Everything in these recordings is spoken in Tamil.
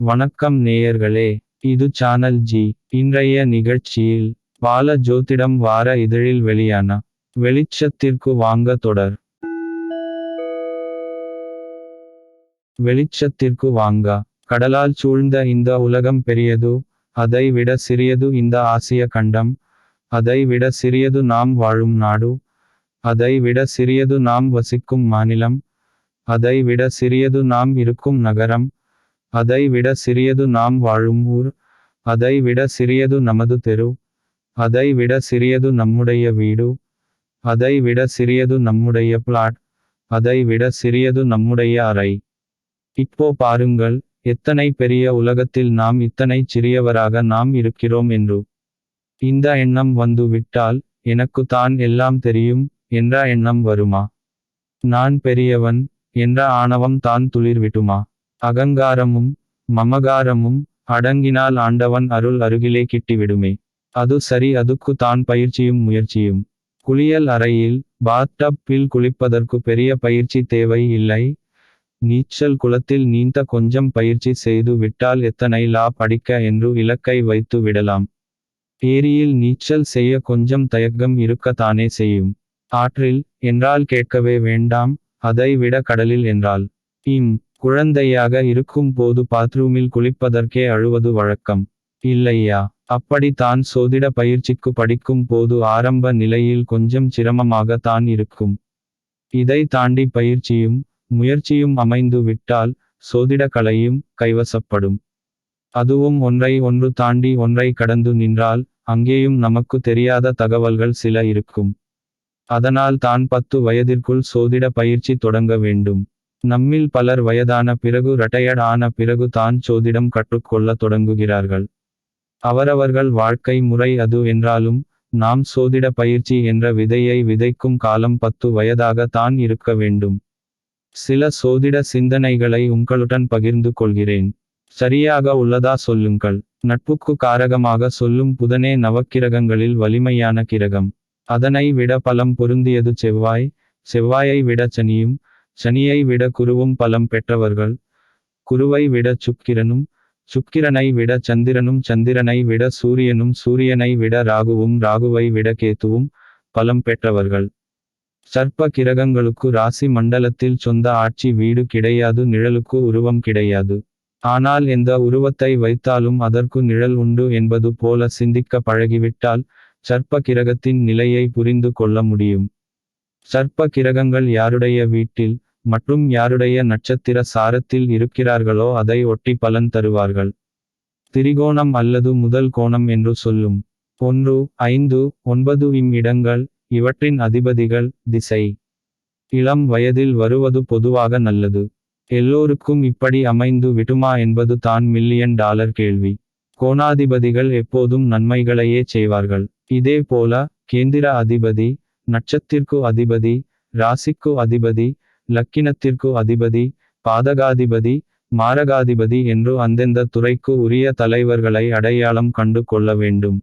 வணக்கம் நேயர்களே, இது சேனல் ஜி. இன்றைய நிகழ்ச்சியில் பால ஜோதிடம் வார இதழில் வெளியான வெளிச்சத்திற்கு வாங்க தொடர். வெளிச்சத்திற்கு வாங்க. கடலால் சூழ்ந்த இந்த உலகம் பெரியது, அதை விட சிறியது இந்த ஆசிய கண்டம், அதை விட சிறியது நாம் வாழும் நாடு, அதை விட சிறியது நாம் வசிக்கும் மாநிலம், அதை விட சிறியது நாம் இருக்கும் நகரம், அதை விட சிறியது நாம் வாழும் ஊர், அதை விட சிறியது நமது தெரு, அதை விட சிறியது நம்முடைய வீடு, அதை விட சிறியது நம்முடைய பிளாட், அதை விட சிறியது நம்முடைய அறை. இப்போ பாருங்கள், எத்தனை பெரிய உலகத்தில் நாம் இத்தனை சிறியவராக நாம் இருக்கிறோம் என்று. இந்த எண்ணம் வந்து விட்டால், எனக்கு தான் எல்லாம் தெரியும் என்ற எண்ணம் வருமா? நான் பெரியவன் என்ற ஆணவம் தான் துளிர் விட்டுமா? அகங்காரமும் மமகாரமும் அடங்கினால் ஆண்டவன் அருள் அருகிலே கிட்டிவிடுமே. அது சரி, அதுக்கு தான் பயிற்சியும் முயற்சியும். குளியல் அறையில் பாத்டப்பில் குளிப்பதற்கு பெரிய பயிற்சி தேவை இல்லை. நீச்சல் குளத்தில் நீந்த கொஞ்சம் பயிற்சி செய்து விட்டால் எத்தனை லாப் அடிக்க என்று இலக்கை வைத்து விடலாம். ஏரியில் நீச்சல் செய்ய கொஞ்சம் தயக்கம் இருக்கத்தானே செய்யும். ஆற்றில் என்றால் கேட்கவே வேண்டாம், அதை விட கடலில் என்றால். குழந்தையாக இருக்கும் போது பாத்ரூமில் குளிப்பதற்கே அழுவது வழக்கம் இல்லையா? அப்படி தான் சோதிட பயிற்சிக்கு படிக்கும் போது ஆரம்ப நிலையில் கொஞ்சம் சிரமமாக தான் இருக்கும். இதை தாண்டி பயிற்சியும் முயற்சியும் அமைந்து விட்டால் சோதிட கலையும் கைவசப்படும். அதுவும் ஒன்றை ஒன்று தாண்டி ஒன்றை கடந்து நின்றால் அங்கேயும் நமக்கு தெரியாத தகவல்கள் சில இருக்கும். அதனால் தான் 10 வயதிற்குள் சோதிட பயிற்சி தொடங்க வேண்டும். நம்மில் பலர் வயதான பிறகு ரிட்டையர்ட் ஆன பிறகு தான் சோதிடம் கற்றுக்கொள்ள தொடங்குகிறார்கள். அவரவர்கள் வாழ்க்கை முறை அது என்றாலும், நாம் சோதிட பயிற்சி என்ற விதையை விதைக்கும் காலம் 10 வயதாக தான் இருக்க வேண்டும். சில சோதிட சிந்தனைகளை உங்களுடன் பகிர்ந்து கொள்கிறேன். சரியாக உள்ளதா சொல்லுங்கள். நட்புக்கு காரகமாக சொல்லும் புதனே நவக்கிரகங்களில் வலிமையான கிரகம். அதனை விட பலம் பொருந்தியது செவ்வாய், செவ்வாயை விட சனியும், சனியை விட குருவும் பலம் பெற்றவர்கள். குருவை விட சுக்கிரனும், சுக்கிரனை விட சந்திரனும், சந்திரனை விட சூரியனும், சூரியனை விட ராகுவும், ராகுவை விட கேத்துவும் பலம் பெற்றவர்கள். சர்ப்ப கிரகங்களுக்கு ராசி மண்டலத்தில் சொந்த ஆட்சி வீடு கிடையாது, நிழலுக்கு உருவம் கிடையாது. ஆனால் எந்த உருவத்தை வைத்தாலும் அதற்கு நிழல் உண்டு என்பது போல சிந்திக்க பழகிவிட்டால் சர்ப்ப கிரகத்தின் நிலையை புரிந்து கொள்ள முடியும். சர்ப்ப கிரகங்கள் யாருடைய வீட்டில் மற்றும் யாருடைய நட்சத்திர சாரத்தில் இருக்கிறார்களோ அதை ஒட்டி பலன் தருவார்கள். திரிகோணம் அல்லது முதல் கோணம் என்று சொல்லும் 1, 5, 9 இடங்கள், இவற்றின் அதிபதிகள் திசை. இளம் வயதில் வருவது பொதுவாக நல்லது. எல்லோருக்கும் இப்படி அமைந்து விடுமா என்பது தான் $1,000,000 கேள்வி. கோணாதிபதிகள் எப்போதும் நன்மைகளையே செய்வார்கள். இதே போல கேந்திர அதிபதி, நட்சத்திற்கு அதிபதி, ராசிக்கு அதிபதி, லக்கினத்திற்கு அதிபதி, பாதகாதிபதி, மாரகாதிபதி என்று அந்தெந்த துறைக்கு உரிய தலைவர்களை அடையாளம் கண்டு கொள்ள வேண்டும்.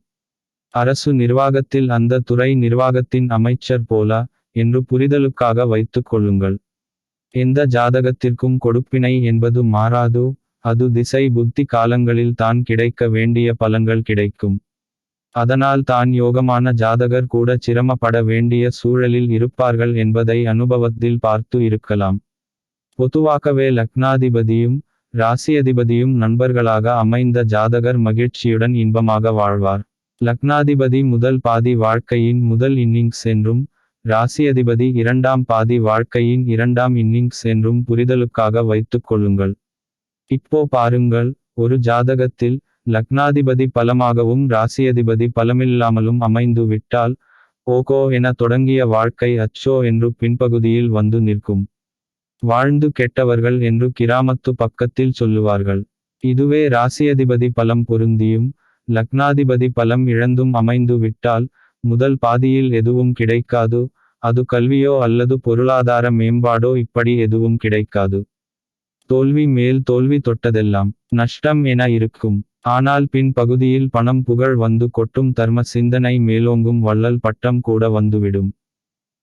அரசு நிர்வாகத்தில் அந்த துறை நிர்வாகத்தின் அமைச்சர் போல என்று புரிதலுக்காக வைத்துக் கொள்ளுங்கள். எந்த ஜாதகத்திற்கும் கொடுப்பினை என்பது மாறாது. அது திசை புத்தி காலங்களில் தான் கிடைக்க வேண்டிய பலன்கள் கிடைக்கும். அதனால் தான் யோகமான ஜாதகர் கூட சிரமப்பட வேண்டிய சூழலில் இருப்பார்கள் என்பதை அனுபவத்தில் பார்த்து இருக்கலாம். பொதுவாகவே லக்னாதிபதியும் ராசியதிபதியும் நண்பர்களாக அமைந்த ஜாதகர் மகிழ்ச்சியுடன் இன்பமாக வாழ்வார். லக்னாதிபதி முதல் பாதி வாழ்க்கையின் முதல் இன்னிங்ஸ் என்றும், ராசியதிபதி 2ஆம் பாதி வாழ்க்கையின் 2ஆம் இன்னிங்ஸ் என்றும் புரிதலுக்காக வைத்துக் கொள்ளுங்கள். இப்போ பாருங்கள், ஒரு ஜாதகத்தில் லக்னாதிபதி பலமாகவும் ராசியதிபதி பலமில்லாமலும் அமைந்து விட்டால் ஓகோ என தொடங்கிய வாழ்க்கை அச்சோ என்று பின்பகுதியில் வந்து நிற்கும். வாழ்ந்து கெட்டவர்கள் என்று கிராமத்து பக்கத்தில் சொல்லுவார்கள். இதுவே ராசியதிபதி பலம் பொருந்தியும் லக்னாதிபதி பலம் இழந்தும் அமைந்து விட்டால் முதல் பாதியில் எதுவும் கிடைக்காது. அது கல்வியோ அல்லது பொருளாதார மேம்பாடோ இப்படி எதுவும் கிடைக்காது. தோல்வி மேல் தோல்வி, தொட்டதெல்லாம் நஷ்டம் என இருக்கும். ஆனால் பின் பகுதியில் பணம் புகழ் வந்து கொட்டும், தர்ம சிந்தனை மேலோங்கும், வள்ளல் பட்டம் கூட வந்துவிடும்.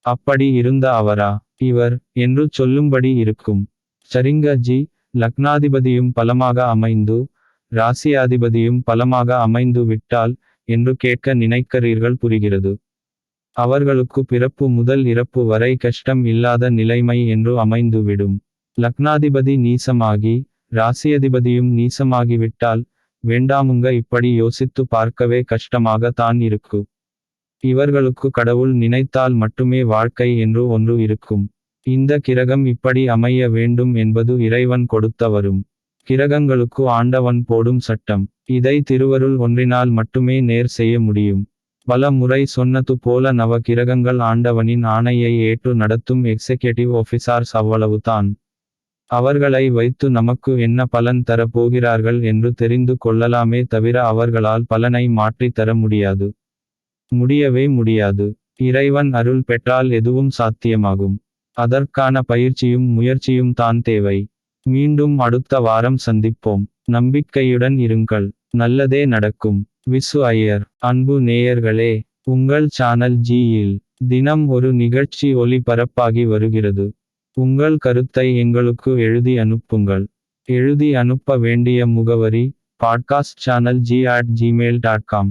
அப்படி இருந்த அவரா இவர் என்று சொல்லும்படி இருக்கும். சரிங்க ஜி. லக்னாதிபதியும் பலமாக அமைந்து ராசியாதிபதியும் பலமாக அமைந்து விட்டால் என்று கேட்க நினைக்கிறீர்கள் புரிகிறது. அவர்களுக்கு பிறப்பு முதல் இறப்பு வரை கஷ்டம் இல்லாத நிலைமை என்று அமைந்துவிடும். லக்னாதிபதி நீசமாகி ராசியதிபதியும் நீசமாகிவிட்டால் வேண்டாமுங்க, இப்படி யோசித்து பார்க்கவே கஷ்டமாக தான் இருக்கு. இவர்களுக்கு கடவுள் நினைத்தால் மட்டுமே வாழ்க்கை என்று ஒன்று இருக்கும். இந்த கிரகம் இப்படி அமைய வேண்டும் என்பது இறைவன் கொடுத்த வரும். கிரகங்களுக்கு ஆண்டவன் போடும் சட்டம். இதை திருவருள் ஒன்றினால் மட்டுமே நேர் செய்ய முடியும். பல முறை சொன்னது போல நவ கிரகங்கள் ஆண்டவனின் ஆணையை ஏற்று நடத்தும் எக்ஸிகியூட்டிவ் ஆஃபீஸர்ஸ், அவ்வளவுதான். அவர்களை வைத்து நமக்கு என்ன பலன் தர போகிறார்கள் என்று தெரிந்து கொள்ளலாமே தவிர அவர்களால் பலனை மாற்றி தர முடியாது. முடியவே முடியாது. இறைவன் அருள் பெற்றால் எதுவும் சாத்தியமாகும். அதற்கான பயிற்சியும் முயற்சியும் தான் தேவை. மீண்டும் அடுத்த வாரம் சந்திப்போம். நம்பிக்கையுடன் இருங்கள். நல்லதே நடக்கும். விசு ஐயர். அன்பு நேயர்களே, உங்கள் சேனல் ஜியில் தினம் ஒரு நிகழ்ச்சி ஒளிபரப்பாகி வருகிறது. உங்கள் கருத்தை எங்களுக்கு எழுதி அனுப்புங்கள். எழுதி அனுப்ப வேண்டிய முகவரி: podcastchannelg@gmail.com.